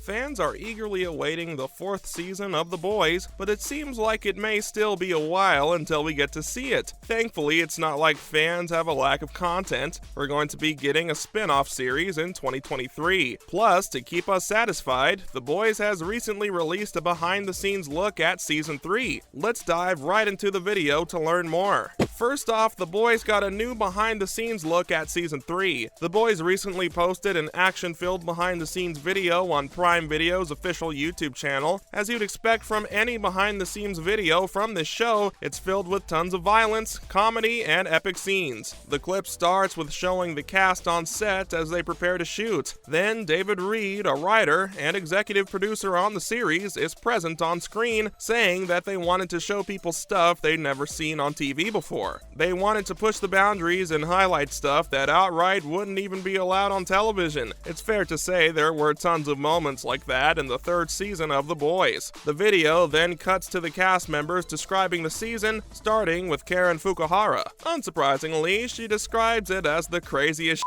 Fans are eagerly awaiting the 4th season of The Boys, but it seems like it may still be a while until we get to see it. Thankfully, it's not like fans have a lack of content. We're going to be getting a spin-off series in 2023. Plus, to keep us satisfied, The Boys has recently released a behind-the-scenes look at Season 3. Let's dive right into the video to learn more. First off, The Boys got a new behind-the-scenes look at Season 3. The Boys recently posted an action-filled behind-the-scenes video on Prime Video's official YouTube channel. As you'd expect from any behind-the-scenes video from this show, it's filled with tons of violence, comedy, and epic scenes. The clip starts with showing the cast on set as they prepare to shoot. Then David Reed, a writer and executive producer on the series, is present on screen, saying that they wanted to show people stuff they'd never seen on TV before. They wanted to push the boundaries and highlight stuff that outright wouldn't even be allowed on television. It's fair to say there were tons of moments like that in the 3rd season of The Boys. The video then cuts to the cast members describing the season, starting with Karen Fukuhara. Unsurprisingly, she describes it as the craziest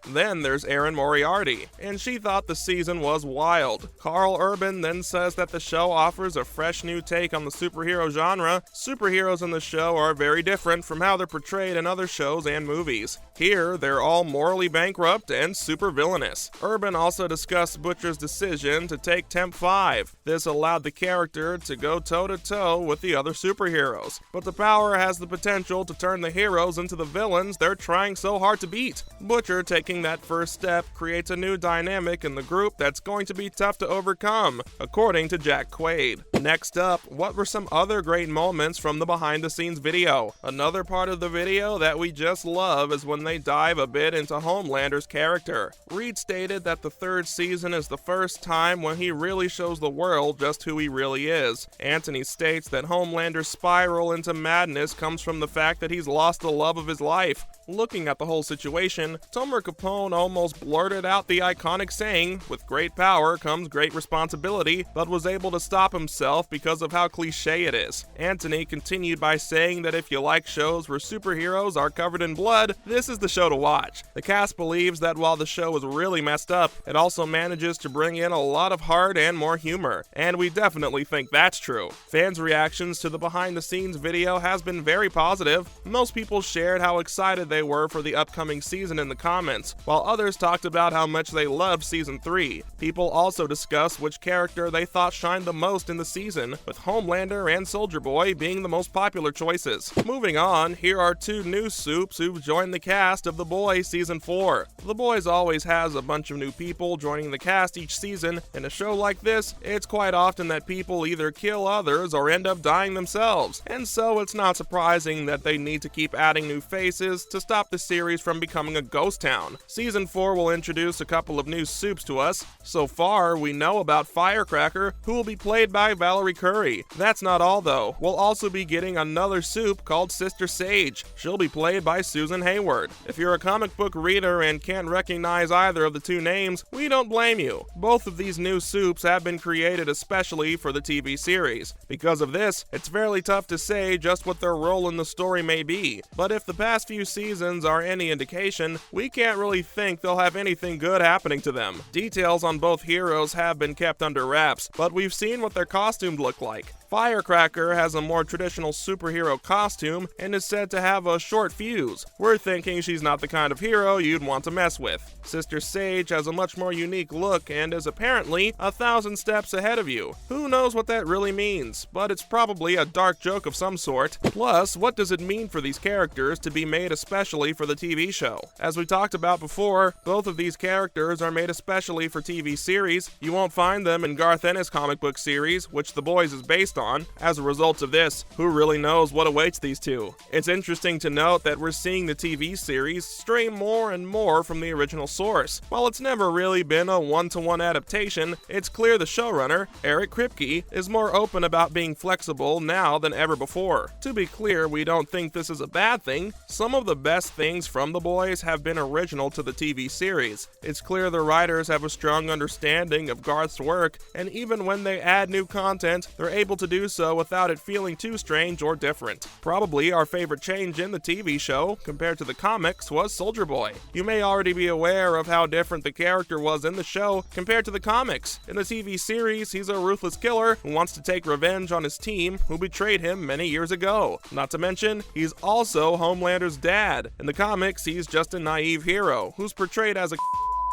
Then there's Erin Moriarty, and she thought the season was wild. Karl Urban then says that the show offers a fresh new take on the superhero genre. Superheroes in the show are very different from how they're portrayed in other shows and movies. Here, they're all morally bankrupt and super villainous. Urban also discussed Butcher's decision to take Temp 5. This allowed the character to go toe-to-toe with the other superheroes, but the power has the potential to turn the heroes into the villains they're trying so hard to beat. Butcher taking that first step creates a new dynamic in the group that's going to be tough to overcome, according to Jack Quaid. Next up, what were some other great moments from the behind-the-scenes video? Another part of the video that we just love is when they dive a bit into Homelander's character. Reed stated that the 3rd season is the first time when he really shows the world just who he really is. Antony states that Homelander's spiral into madness comes from the fact that he's lost the love of his life. Looking at the whole situation, Capone almost blurted out the iconic saying, "With great power comes great responsibility," but was able to stop himself because of how cliche it is. Antony continued by saying that if you like shows where superheroes are covered in blood, this is the show to watch. The cast believes that while the show is really messed up, it also manages to bring in a lot of heart and more humor, and we definitely think that's true. Fans' reactions to the behind-the-scenes video has been very positive. Most people shared how excited they were for the upcoming season in the comments, while others talked about how much they loved Season 3. People also discussed which character they thought shined the most in the season, with Homelander and Soldier Boy being the most popular choices. Moving on, here are 2 new soups who've joined the cast of The Boys Season 4. The Boys always has a bunch of new people joining the cast each season. In a show like this, it's quite often that people either kill others or end up dying themselves, and so it's not surprising that they need to keep adding new faces to stop the series from becoming a ghost town. Season 4 will introduce a couple of new soups to us. So far, we know about Firecracker, who will be played by Valerie Curry. That's not all though. We'll also be getting another soup called Sister Sage. She'll be played by Susan Hayward. If you're a comic book reader and can't recognize either of the 2 names, we don't blame you. Both of these new soups have been created especially for the TV series. Because of this, it's fairly tough to say just what their role in the story may be. But if the past few seasons are any indication, we can't really think they'll have anything good happening to them. Details on both heroes have been kept under wraps, but we've seen what their costumes look like. Firecracker has a more traditional superhero costume and is said to have a short fuse. We're thinking she's not the kind of hero you'd want to mess with. Sister Sage has a much more unique look and is apparently 1,000 steps ahead of you. Who knows what that really means, but it's probably a dark joke of some sort. Plus, what does it mean for these characters to be made especially for the TV show? As we talked about before, both of these characters are made especially for TV series. You won't find them in Garth Ennis' comic book series, which The Boys is based on. As a result of this, who really knows what awaits these 2? It's interesting to note that we're seeing the TV series stray more and more from the original source. While it's never really been a one-to-one adaptation, it's clear the showrunner, Eric Kripke, is more open about being flexible now than ever before. To be clear, we don't think this is a bad thing. Some of the best things from The Boys have been original to the TV series. It's clear the writers have a strong understanding of Garth's work, and even when they add new content, they're able to do so without it feeling too strange or different. Probably our favorite change in the TV show, compared to the comics, was Soldier Boy. You may already be aware of how different the character was in the show compared to the comics. In the TV series, he's a ruthless killer who wants to take revenge on his team who betrayed him many years ago. Not to mention, he's also Homelander's dad. In the comics, he's just a naive hero who's portrayed as a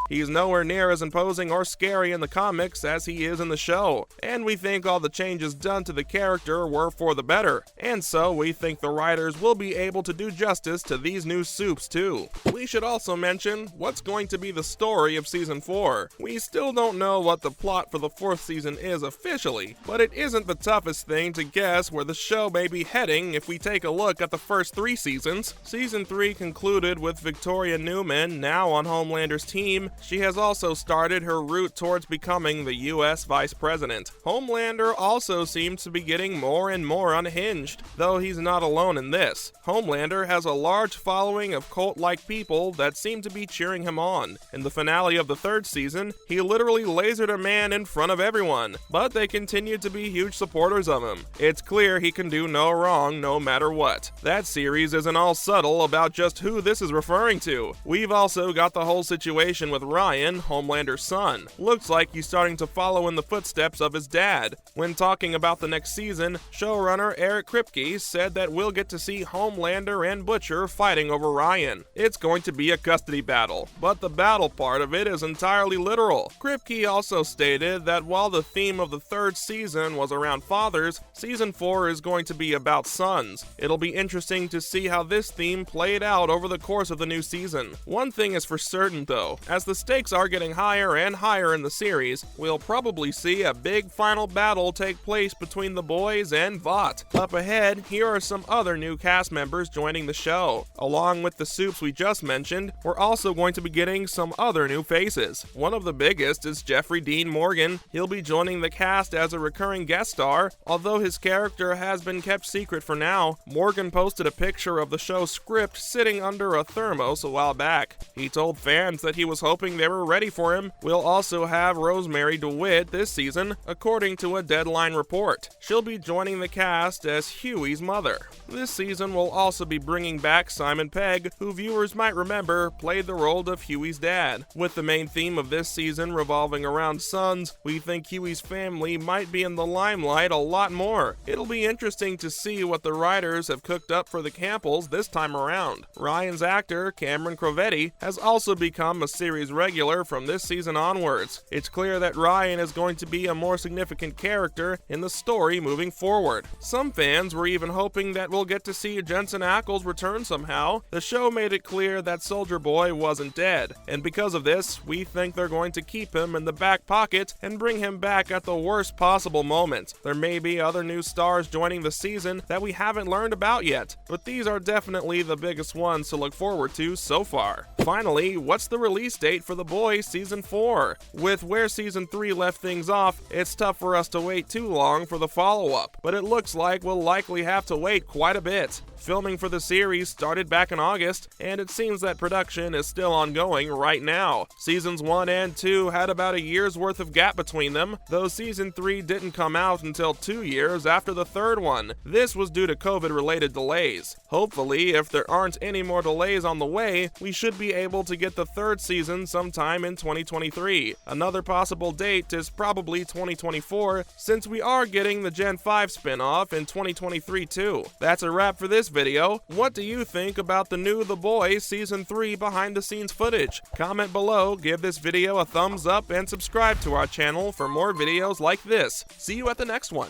He's nowhere near as imposing or scary in the comics as he is in the show, and we think all the changes done to the character were for the better, and so we think the writers will be able to do justice to these new soups too. We should also mention what's going to be the story of Season 4. We still don't know what the plot for the 4th season is officially, but it isn't the toughest thing to guess where the show may be heading if we take a look at the first 3 seasons. Season 3 concluded with Victoria Newman now on Homelander's team. She has also started her route towards becoming the US Vice President. Homelander also seems to be getting more and more unhinged, though he's not alone in this. Homelander has a large following of cult-like people that seem to be cheering him on. In the finale of the 3rd season, he literally lasered a man in front of everyone, but they continue to be huge supporters of him. It's clear he can do no wrong no matter what. That series isn't all subtle about just who this is referring to. We've also got the whole situation with Ryan, Homelander's son. Looks like he's starting to follow in the footsteps of his dad. When talking about the next season, showrunner Eric Kripke said that we'll get to see Homelander and Butcher fighting over Ryan. It's going to be a custody battle, but the battle part of it is entirely literal. Kripke also stated that while the theme of the 3rd season was around fathers, Season 4 is going to be about sons. It'll be interesting to see how this theme played out over the course of the new season. One thing is for certain though, as the stakes are getting higher and higher in the series, we'll probably see a big final battle take place between the boys and Vought. Up ahead, here are some other new cast members joining the show. Along with the soups we just mentioned, we're also going to be getting some other new faces. One of the biggest is Jeffrey Dean Morgan. He'll be joining the cast as a recurring guest star, although his character has been kept secret for now. Morgan posted a picture of the show's script sitting under a thermos a while back. He told fans that he was hoping they were ready for him. We'll also have Rosemary DeWitt this season, according to a Deadline report. She'll be joining the cast as Huey's mother. This season will also be bringing back Simon Pegg, who viewers might remember played the role of Huey's dad. With the main theme of this season revolving around sons, we think Huey's family might be in the limelight a lot more. It'll be interesting to see what the writers have cooked up for the Campbells this time around. Ryan's actor, Cameron Crovetti, has also become a series regular from this season onwards. It's clear that Ryan is going to be a more significant character in the story moving forward. Some fans were even hoping that we'll get to see Jensen Ackles return somehow. The show made it clear that Soldier Boy wasn't dead, and because of this, we think they're going to keep him in the back pocket and bring him back at the worst possible moment. There may be other new stars joining the season that we haven't learned about yet, but these are definitely the biggest ones to look forward to so far. Finally, what's the release date for The Boys Season 4? With where Season 3 left things off, it's tough for us to wait too long for the follow-up, but it looks like we'll likely have to wait quite a bit. Filming for the series started back in August, and it seems that production is still ongoing right now. Seasons 1 and 2 had about a year's worth of gap between them, though Season 3 didn't come out until 2 years after the 3rd one. This was due to COVID-related delays. Hopefully, if there aren't any more delays on the way, we should be able to get the 3rd season sometime in 2023. Another possible date is probably 2024, since we are getting the Gen 5 spin-off in 2023 too. That's a wrap for this video. What do you think about the new The Boys Season 3 behind-the-scenes footage? Comment below, give this video a thumbs up, and subscribe to our channel for more videos like this. See you at the next one.